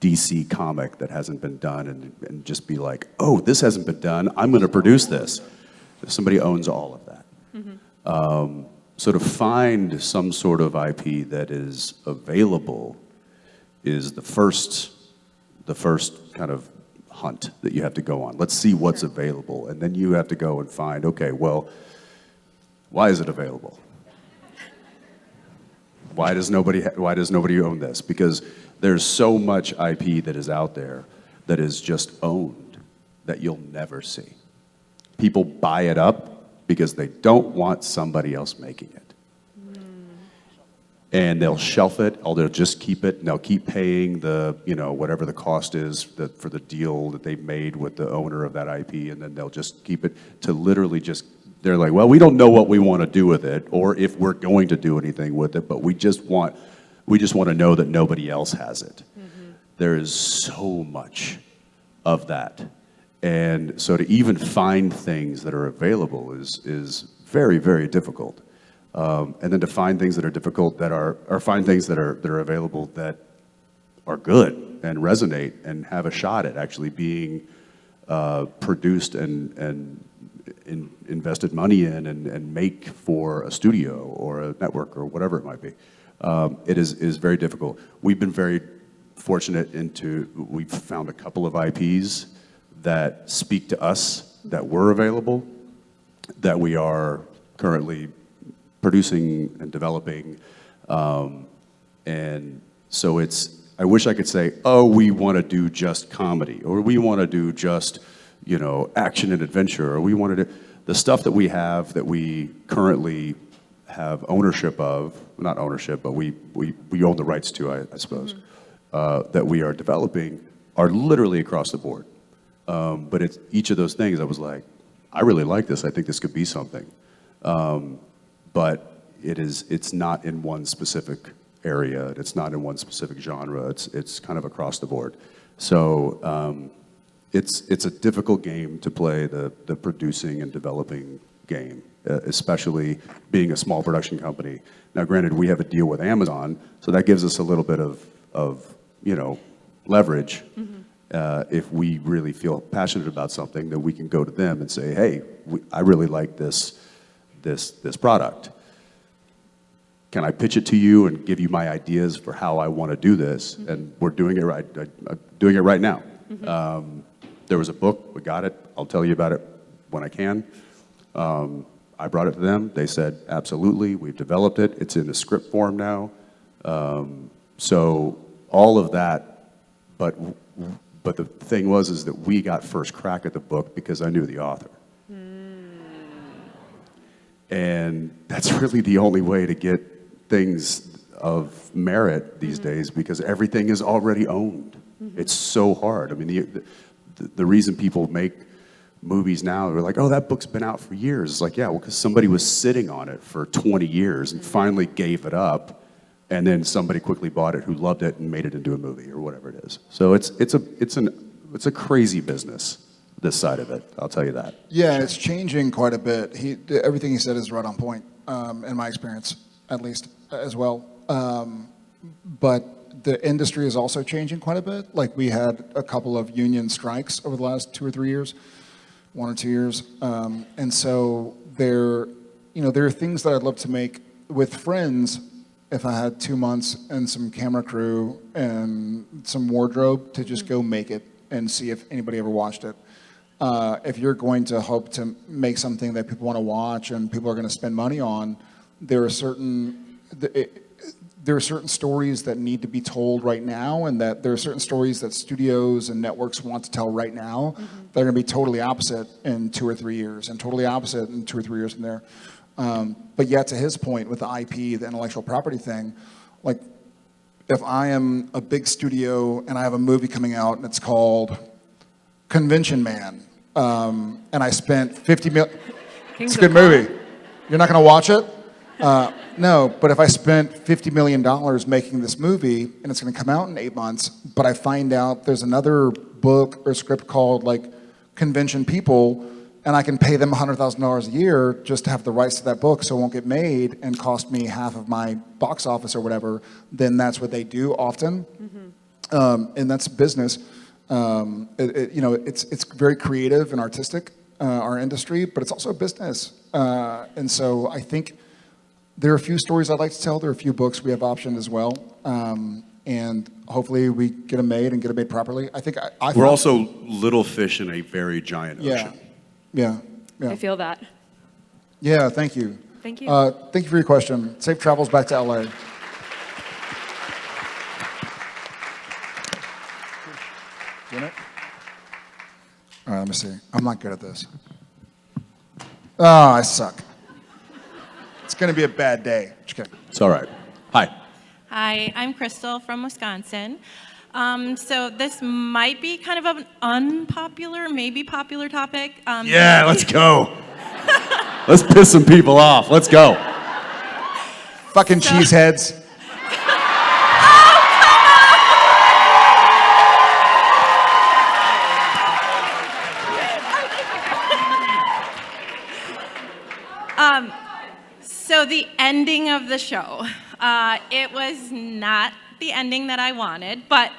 DC comic that hasn't been done and just be like, oh, this hasn't been done, I'm gonna produce this. Somebody owns all of that. Mm-hmm. So to find some sort of IP that is available is the first kind of hunt that you have to go on. Let's see what's available, and then you have to go and find, okay, well, why is it available? Why does nobody own this? Because there's so much IP that is out there that is just owned that you'll never see. People buy it up because they don't want somebody else making it. And they'll shelf it, or they'll just keep it, and they'll keep paying the, whatever the cost is for the deal that they made with the owner of that IP, and then they'll just keep it to literally they're like, well, we don't know what we want to do with it, or if we're going to do anything with it, but we just want to know that nobody else has it. Mm-hmm. There is so much of that. And so to even find things that are available is very, very difficult. And then to find things that are difficult or find things that are available that are good and resonate and have a shot at actually being produced and invested money in and make for a studio or a network or whatever it might be. It is very difficult. We've been very fortunate we've found a couple of IPs that speak to us that were available, that we are currently producing and developing. And so I wish I could say, oh, we want to do just comedy, or we want to do just, action and adventure, or we want to do the stuff that we have that we currently have ownership of, not ownership, but we own the rights to, I suppose, that we are developing are literally across the board. But it's each of those things I was like, I really like this, I think this could be something. But it's not in one specific area, it's not in one specific genre, it's kind of across the board. So it's a difficult game to play, the producing and developing game, especially being a small production company. Now granted, we have a deal with Amazon, so that gives us a little bit of leverage. Mm-hmm. If we really feel passionate about something, then we can go to them and say, hey, I really like this product. Can I pitch it to you and give you my ideas for how I want to do this? Mm-hmm. And we're doing it right now. Mm-hmm. There was a book, we got it. I'll tell you about it when I can. I brought it to them. They said, absolutely, we've developed it. It's in the script form now. So all of that, but the thing is that we got first crack at the book because I knew the author. And that's really the only way to get things of merit these days, because everything is already owned. It's so hard. I mean, the reason people make movies now, they're like, oh, that book's been out for years. It's like, yeah, well, because somebody was sitting on it for 20 years and finally gave it up, and then somebody quickly bought it who loved it and made it into a movie or whatever it is. So it's a crazy business, this side of it, I'll tell you that. Yeah, it's changing quite a bit. Everything he said is right on point, in my experience, at least, as well. But the industry is also changing quite a bit. Like, we had a couple of union strikes over the last 2 or 3 years, 1 or 2 years. And so there are things that I'd love to make with friends if I had 2 months and some camera crew and some wardrobe to just go make it and see if anybody ever watched it. If you're going to hope to make something that people want to watch and people are going to spend money on, there are certain stories that need to be told right now, and that there are certain stories that studios and networks want to tell right now that are going to be totally opposite in 2 or 3 years, and totally opposite in 2 or 3 years from there. But yet, to his point with the IP, the intellectual property thing, like, if I am a big studio and I have a movie coming out and it's called Convention Man, and I spent $50 million, it's a good movie. You're not going to watch it? No, but if I spent $50 million making this movie and it's going to come out in 8 months, but I find out there's another book or script called like Convention People, and I can pay them $100,000 a year just to have the rights to that book so it won't get made and cost me half of my box office or whatever, then that's what they do often. And that's business. It's very creative and artistic, our industry, but it's also a business. And so I think there are a few stories I'd like to tell. There are a few books we have optioned as well. And hopefully we get them made and get them made properly. I think we're also little fish in a very giant ocean. Yeah. I feel that. Yeah, thank you. Thank you. Thank you for your question. Safe travels back to LA. All right, let me see. I'm not good at this. Oh, I suck. It's going to be a bad day. Just kidding. It's all right. Hi. Hi, I'm Crystal from Wisconsin. So this might be kind of an unpopular, maybe popular topic. Yeah, let's go. Let's piss some people off. Let's go. Fucking cheeseheads. So the ending of the show, it was not the ending that I wanted, but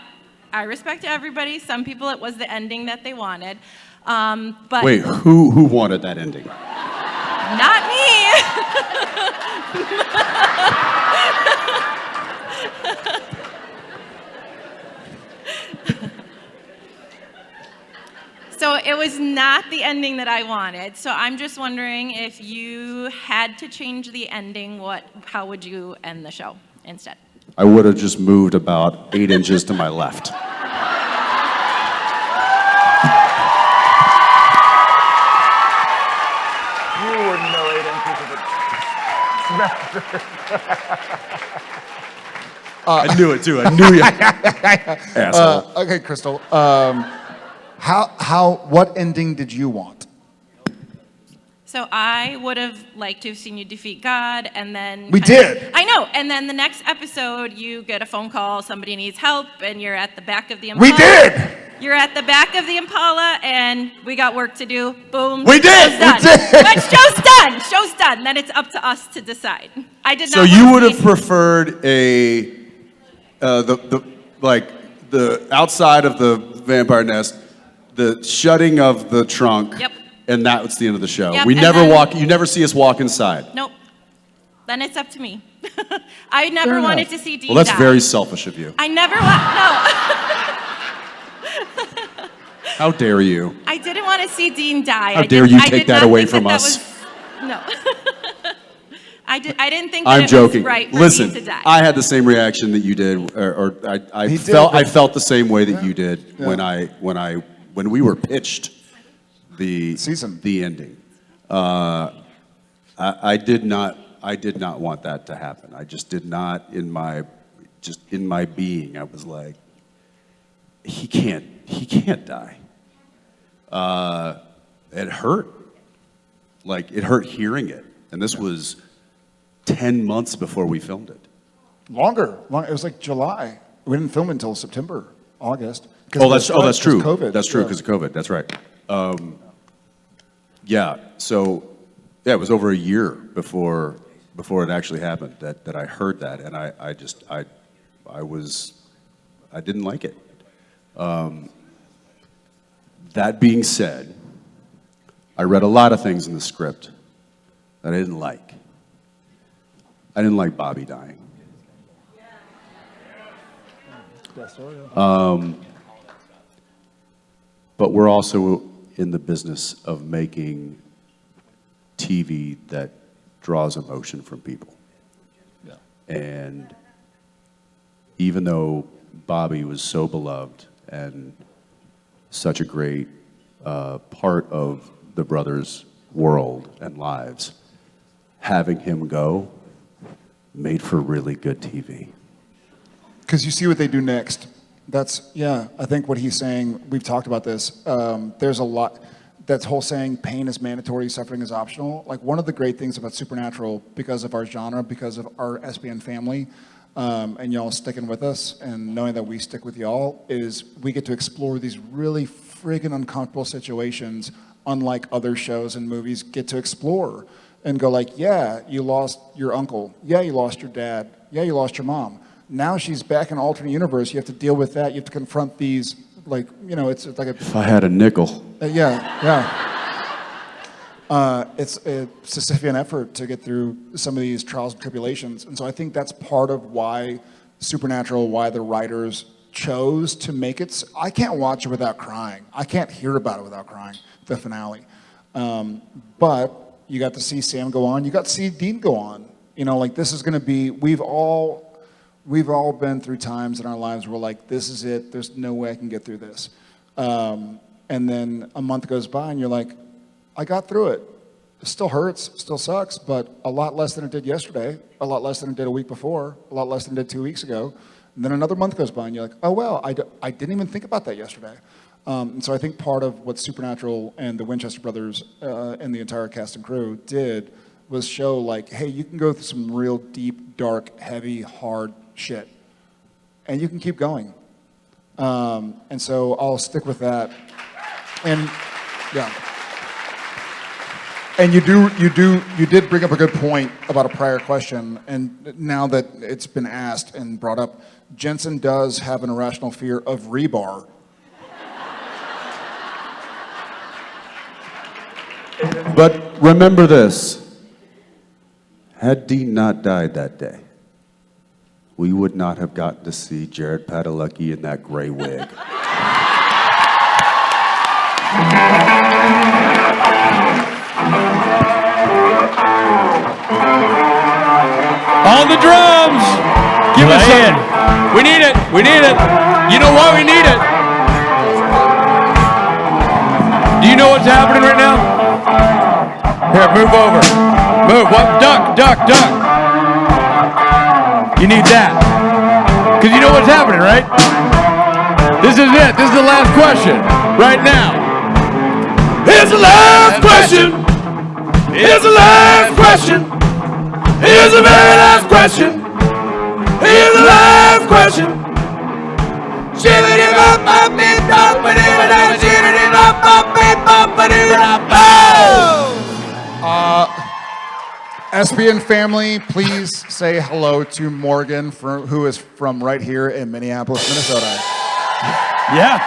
I respect everybody. Some people, it was the ending that they wanted. But wait, who wanted that ending? Not me. So it was not the ending that I wanted. So I'm just wondering, if you had to change the ending, how would you end the show instead? I would have just moved about 8 inches to my left. You wouldn't know 8 inches of it. I knew it too. I knew you. Asshole. Okay, Crystal. What ending did you want? So I would have liked to have seen you defeat God, and then... We did! I know, and then the next episode, you get a phone call, somebody needs help, and you're at the back of the Impala. We did! You're at the back of the Impala, and we got work to do. Boom. We did! Show's done. We did! But show's done! Show's done. Then it's up to us to decide. I did not So you would have preferred the outside of the vampire nest, the shutting of the trunk. Yep. And that was the end of the show. Yep, We and never then- you never see us walk inside. Nope. Then it's up to me. I never wanted to see Dean Well, that's die. very selfish of you. I never no. How dare you? I didn't want to see Dean die. How dare you take that away from us? No. I didn't think that I'm it joking. was right for Listen, Dean to die. I had the same reaction that you did, I felt the same way that you did when we were pitched the ending. I did not want that to happen. I just did not in my being. I was like, he can't die. it hurt. Like, it hurt hearing it. And this was 10 months before we filmed it. Longer. It was like July. We didn't film until September, August. Oh, that's true. COVID. That's true because of COVID. That's right. Yeah. So, yeah, it was over a year before it actually happened that I heard that, and I didn't like it. That being said, I read a lot of things in the script that I didn't like. I didn't like Bobby dying. But we're also in the business of making TV that draws emotion from people. Yeah. And even though Bobby was so beloved and such a great part of the brothers' world and lives, having him go made for really good TV. Because you see what they do next. That's, yeah, I think what he's saying, we've talked about this, there's a lot, that whole saying, pain is mandatory, suffering is optional. Like, one of the great things about Supernatural, because of our genre, because of our SBN family, and y'all sticking with us, and knowing that we stick with y'all, is we get to explore these really friggin' uncomfortable situations, unlike other shows and movies get to explore. And go like, yeah, you lost your uncle. Yeah, you lost your dad. Yeah, you lost your mom. Now she's back in an alternate universe. You have to deal with that. You have to confront these, like, you know, it's like a... If I had a nickel. Yeah. It's a Sisyphean effort to get through some of these trials and tribulations. And so I think that's part of why Supernatural, why the writers chose to make it... I can't watch it without crying. I can't hear about it without crying, the finale. But you got to see Sam go on. You got to see Dean go on. You know, like, this is going to be... We've all been through times in our lives where we're like, this is it. There's no way I can get through this. And then a month goes by and you're like, I got through it. It still hurts, still sucks, but a lot less than it did yesterday, a lot less than it did a week before, a lot less than it did 2 weeks ago. And then another month goes by and you're like, oh, well, I didn't even think about that yesterday. And so I think part of what Supernatural and the Winchester brothers and the entire cast and crew did was show, like, hey, you can go through some real deep, dark, heavy, hard shit, and you can keep going. And so I'll stick with that. And yeah. And you did bring up a good point about a prior question, and now that it's been asked and brought up, Jensen does have an irrational fear of rebar. But remember this, had Dean not died that day, we would not have gotten to see Jared Padalecki in that gray wig. On the drums! Give us Play some. We need it. We need it. You know why we need it? Do you know what's happening right now? Here, move over. Move. What? Duck, duck, duck. You need that. Because you know what's happening, right? This is it. This is the last question. Right now. Here's the last question. Here's the last question. Here's the very last question. Here's the last question. SBN family, please say hello to Morgan, who is from right here in Minneapolis, Minnesota. Yeah.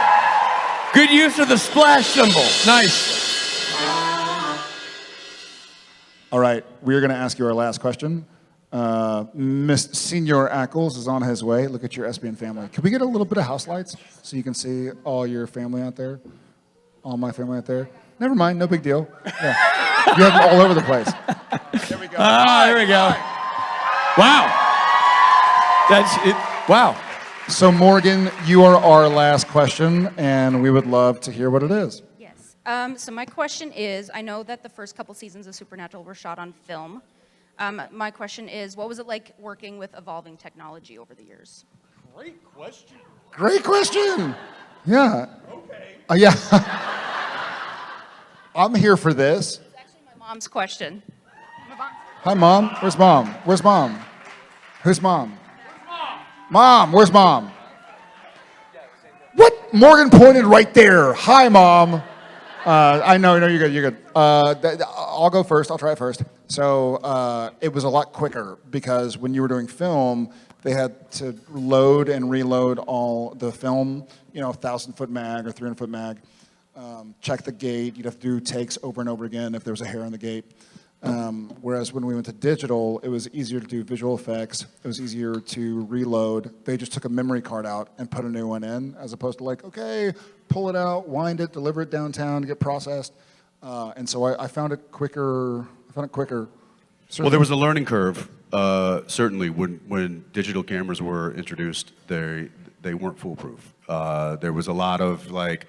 Good use of the splash symbol. Nice. All right, we're going to ask you our last question. Miss Senior Ackles is on his way. Look at your SBN family. Can we get a little bit of house lights so you can see all your family out there? All my family out there? Never mind, no big deal. Yeah. You have them all over the place. There we go. Here we go. Wow. That's it. Wow. So Morgan, you are our last question, and we would love to hear what it is. Yes. So my question is, I know that the first couple seasons of Supernatural were shot on film. My question is, what was it like working with evolving technology over the years? Great question. Great question. Yeah. Okay. Yeah. I'm here for this. It's actually my mom's question. Hi, Mom. Where's Mom? Where's Mom? Who's Mom? Mom, where's Mom? What? Morgan pointed right there. Hi, Mom. I know, you're good. I'll go first. I'll try it first. So it was a lot quicker because when you were doing film, they had to load and reload all the film, 1,000-foot mag or 300-foot mag. Check the gate. You'd have to do takes over and over again if there was a hair on the gate. Whereas when we went to digital, it was easier to do visual effects. It was easier to reload. They just took a memory card out and put a new one in, as opposed to like, okay, pull it out, wind it, deliver it downtown, get processed. And so I found it quicker. Well, there was a learning curve. Certainly, when digital cameras were introduced, they weren't foolproof. There was a lot of like,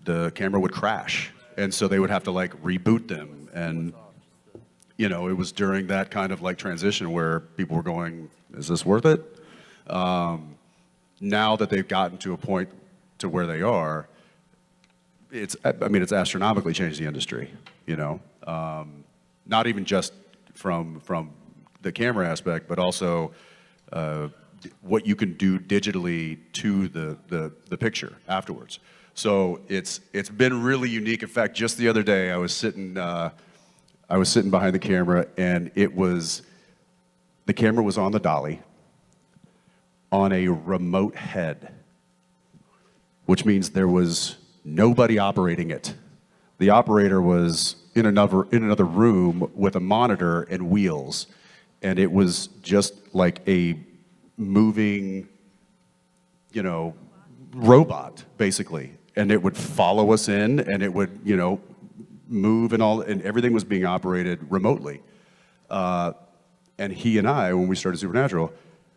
the camera would crash, and so they would have to like reboot them. And it was during that kind of like transition where people were going, "Is this worth it?" Now that they've gotten to a point to where they are, it's astronomically changed the industry. Not even just from the camera aspect, but also what you can do digitally to the picture afterwards. So it's been really unique. In fact, just the other day, I was sitting behind the camera, and the camera was on the dolly on a remote head, which means there was nobody operating it. The operator was in another room with a monitor and wheels, and it was just like a moving, robot, basically. And it would follow us in, and it would, move and everything was being operated remotely. And he and I, when we started Supernatural,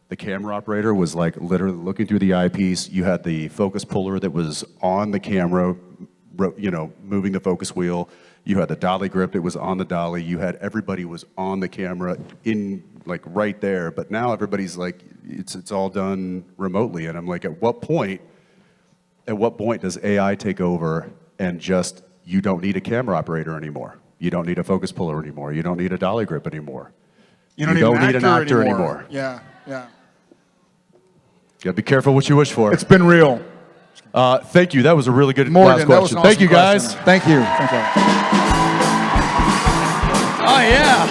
the camera operator was like literally looking through the eyepiece. You had the focus puller that was on the camera, moving the focus wheel. You had the dolly grip that was on the dolly. Everybody was on the camera in like right there. But now everybody's like, it's all done remotely. And I'm like, at what point does AI take over and just, you don't need a camera operator anymore. You don't need a focus puller anymore. You don't need a dolly grip anymore. You don't need an actor anymore. Yeah. Gotta be careful what you wish for. It's been real. Thank you. That was a really good Morgan, last question. That was an awesome Thank you, guys. question. Thank you. Oh, yeah.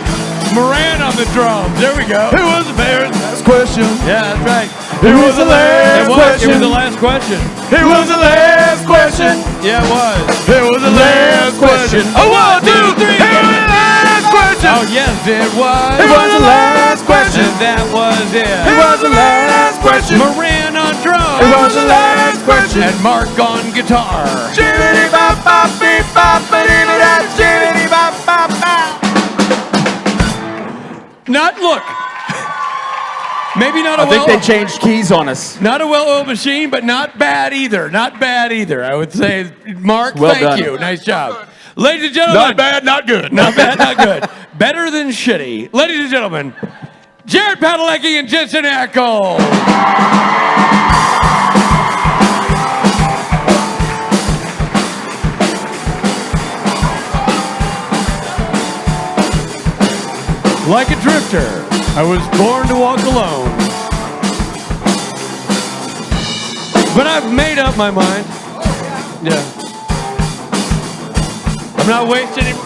Moran on the drums. There we go. Who was the very last question? Yeah, that's right. Who was the last question? It was the last question. Who was the last question? Yeah, it was. Who was the last question? Oh, 1, 2, 3. Who was the last question? Oh, yes, it was. Who was the last question? And that was it. Who was the last question? Moran on drums. Who was the last question? And Mark on guitar. Look. Maybe not a I think they changed keys on us. Not a well-oiled machine, but not bad either. Not bad either. I would say, Mark, Well thank done. you. Nice job. Ladies and gentlemen. Not bad, not good. Not bad, not good. Better than shitty. Ladies and gentlemen, Jared Padalecki and Jensen Ackles. Like a drifter, I was born to walk alone. But I've made up my mind. Yeah. I'm not wasting any